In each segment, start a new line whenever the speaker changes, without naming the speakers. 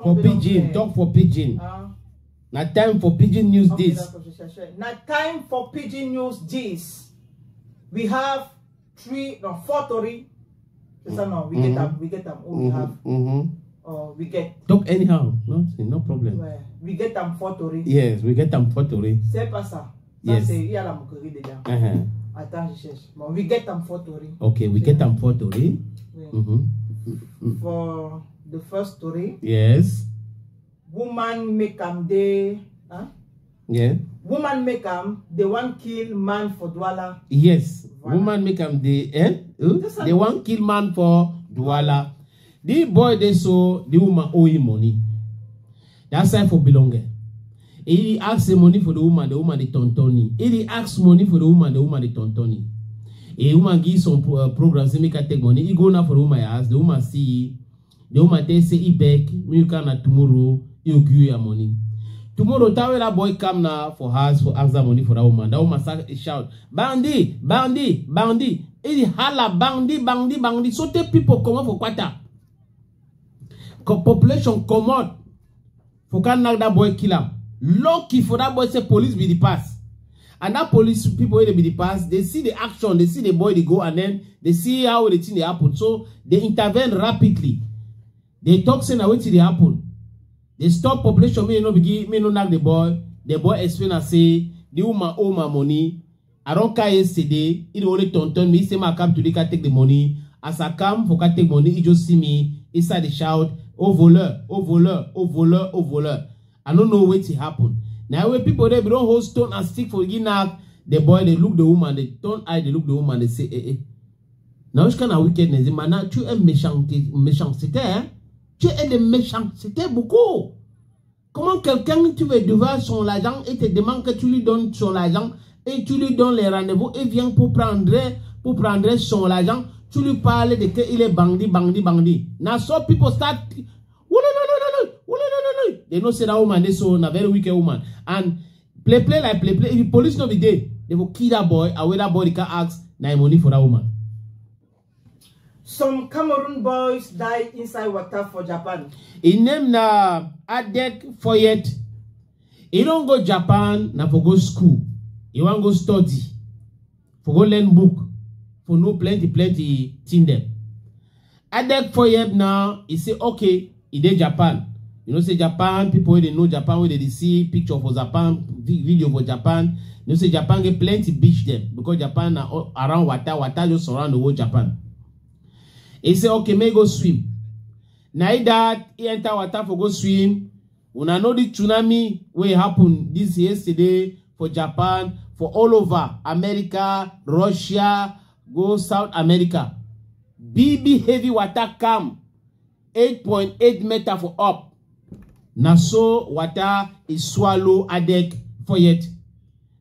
For Pidgin, talk for Pidgin. Now time for Pidgin News this.
Now time for Pidgin News this. We have 4 story. No, we get them. We have. We get.
Talk anyhow. No problem.
We get them 4 story.
Yes, we get them 4 story.
C'est pas ça.
Yes.
C'est il y a la moquerie déjà. Attends, je cherche. Bon, we get them 4 story.
Okay, we get them 4 story.
For the first story.
Yes.
Woman make them they.
Yeah.
Woman make them they want kill man for Douala.
Yes.
Voilà.
Woman make them they they want kill man for Douala. The boy they saw the woman owe him money. That's why for belonging. He asks the money for the woman the tontoni. He asks money for the woman the tontoni. A woman gives some programs to make her take money. He go now for the woman ask the woman see. The woman they say he back. When you come tomorrow, he'll give you your money. Tomorrow, that boy come now for house for ask that money for that woman. That woman start shout, Bandi, Bandi, Bandi. He holla, Bandi, Bandi, Bandi. So take people come out for quarter. Population come out. For can knock that boy kill him. Lucky for that boy say police be the pass. And that police people they be the pass. They see the action. They see the boy they go and then they see how the thing they happen. So they intervene rapidly. They talk saying what they happen. They stop population, me no knock the boy. The boy explain and say, the woman owe my money. I don't care yesterday. He only tonton me. He say, I come today, can take the money. As I come for can take money, he just see me inside the shout, oh voleur, oh voleur, oh voleur, oh voleur. I don't know what happen. Now when people there, we don't hold stone and stick for knock the boy, they look the woman, they turn eye, they look the woman, they say, Now which kind of wickedness? Maintenant, tu es méchanceté, hein? Tu es de méchanceté beaucoup. Comment quelqu'un tu veux devoir son argent et te demande que tu lui donnes son argent et tu lui donnes les rendez-vous et vient pour prendre son argent, tu lui parles de qu'il est bandit. Now so people start, they know say that woman they so a very wicked woman and play like play. If the police not be there, they will kill that boy and where that boy can ask na money for that woman.
Some Cameroon boys die inside water for Japan.
He named na Adek Foyet. He don't go Japan na for go school. He want go study. For go learn book. For no plenty thing them. Adek Foyet now, he say okay, he did Japan. You know say Japan, people they know Japan where they see picture for Japan, video for Japan. You know say Japan get plenty beach them because Japan are around water just surround the whole Japan. He say, okay, may go swim. Now that he enter water for go swim. When I know the tsunami where happened this yesterday for Japan, for all over America, Russia, go South America. BB heavy water come 8.8 meter for up. Now so water is swallow Adek Foyet.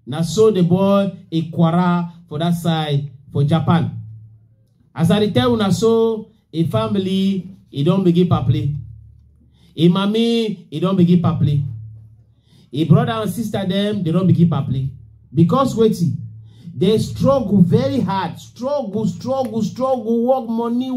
Now so the boy a kwara for that side for Japan. As I tell you, so a family, it don't begin properly. A mommy, it don't begin properly. A brother and sister, them, they don't begin properly. Because waiting, they struggle very hard. Struggle, work money.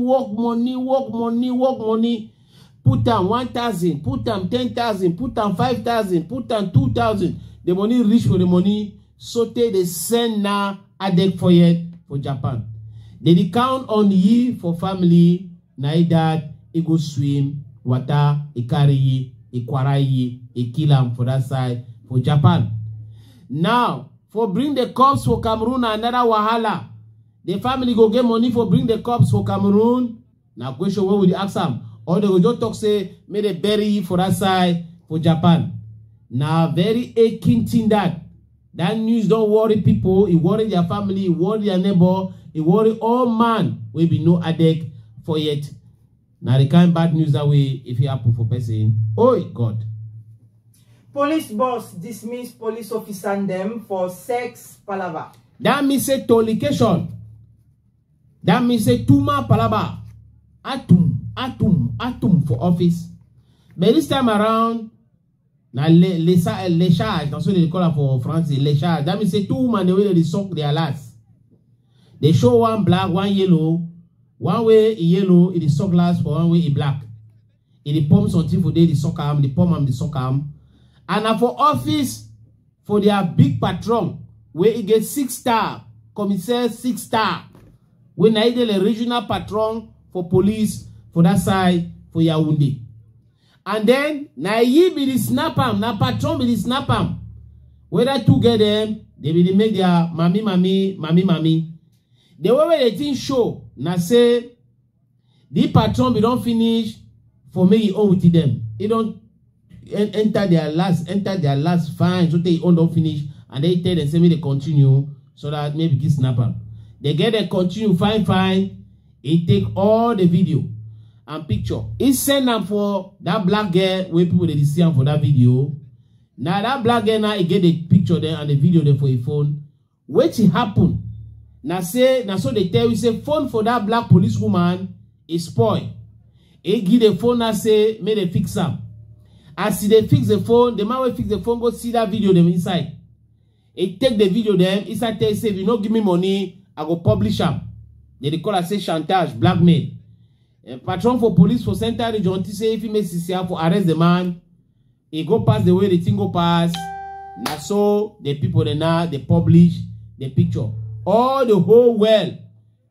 Put them 1,000, put them 10,000, put them 5,000, put them 2,000. The money reach for the money. So they send now Adek Foyet for Japan. They count on ye for family, na that he go swim, water, he carry ye, he quarry ye, he kill him for that side, for Japan. Now, for bring the corpse for Cameroon, another wahala. The family go get money for bring the corpse for Cameroon. Now, question, what would you ask them? Or they go just talk, say, may they bury ye for that side, for Japan. Now, very aching thing that. That news don't worry people, it worry their family, it worry their neighbor, it worry all man will be no Adek Foyet. Now the kind of bad news that way if it happen for person. Oh God.
Police boss dismiss police officer and them for sex palava.
That means say tolication. That means say tuma palava. Atum for office. But this time around, now les charges, that's what they call it for France, les charges. That means say two women the way they suck their last. They show one black, one yellow. One way a yellow, it is suck last for one way a black. They pump something for the soccer arm, they pump the soccer arm. And for office, for their big patron, where it gets 6-star, commissaire 6-star. When I did a regional patron for police, for that side, for Yaoundé. And then, na ye be the snap am, na patron be the snap am. Whether two get them, they will make their mommy. The way they think show, na say, the patron be don't finish for me own with them. They don't enter their last fine, so they own don't finish, and they tell them say me they continue, so that maybe get snap am. They get a continue fine. It take all the video and picture. It send them for that black girl where people they see them for that video. Now that black girl now it get the picture there and the video there for a phone. What it happen? Now so they tell you say phone for that black police woman is spoiled. It give the phone now say may they fix them. As they fix the phone, the man will fix the phone go see that video them inside. It take the video them inside tell say if you don't give me money, I go publish them. They call it say chantage, blackmail. Patron for police for Central Region say if he makes CCR for arrest the man, he go pass the way the thing go pass. Now so the people they publish the picture. All the whole world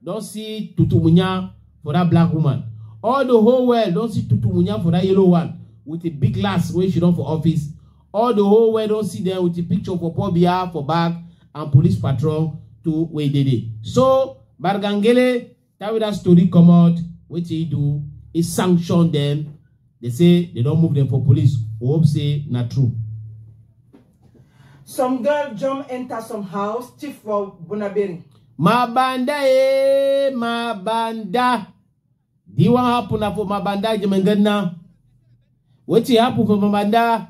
don't see Tutu Munya for that black woman. All the whole world don't see Tutu Munya for that yellow one with a big glass where she done for office. All the whole world don't see them with a picture for Pobia, for bag, and police patrol to where they did. So Bargangele, that story come out, what he do is sanction them. They say they don't move them for police. Hope say not true.
Some girl jump enter some house, chief for Bunaberi.
Mabanda mabanda. Di what happen for Mabanda Jemengana? What happen for Mabanda?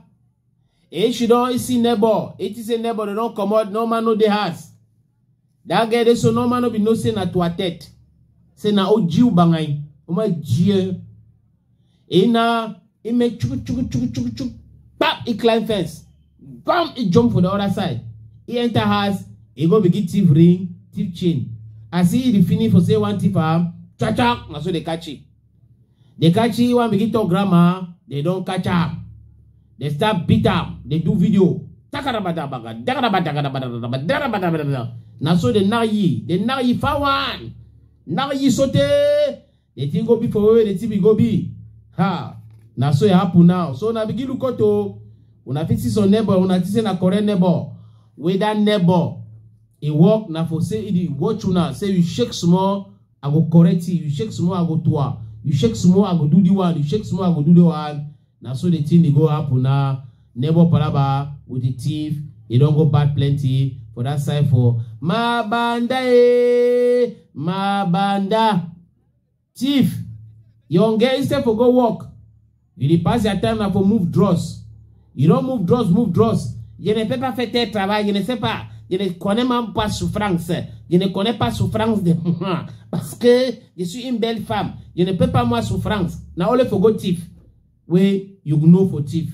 She don't see neighbor. It is a neighbor, they don't come out, no man know the house. That guy, so no man no be no say na to a tete. Say na o jiu bangay. O ma jiu. E na, he make chuk. Bam, he climb fence. Bam, he jump for the other side. He enter house, he go begin thief ring, thief chain. As he finish for say one thief arm, cha-cha, na so they catch it. They catch it, one begin talk grammar, they don't catch up. They start beat up, they do video. Now so they nayi fawan. Nayi sote. They think go be for where they think go be. Ha. Now so it happen now. So na begin look at to. Una fix son neighbor, una tise na correct neighbor. Where that neighbor, he walk na for say he watch una. Say you shake small, I go correct you. You shake small, I go toa. You shake small, I go do the one. You shake small, I go do the one. Now so the thing they go happen now. Neighbor palaba with the thief. He don't go bad plenty for that side for Mabanda. Thief. Young girl instead for go walk. You pass your time now for move draws. You don't move draws. Je ne peux pas faire tel travail. Je ne sais pas. Je ne connais même pas souffrance. Je ne connais pas souffrance de moi. Parce que je suis une belle femme. Je ne peux pas moi souffrance. Now only for go thief. Where you know for thief.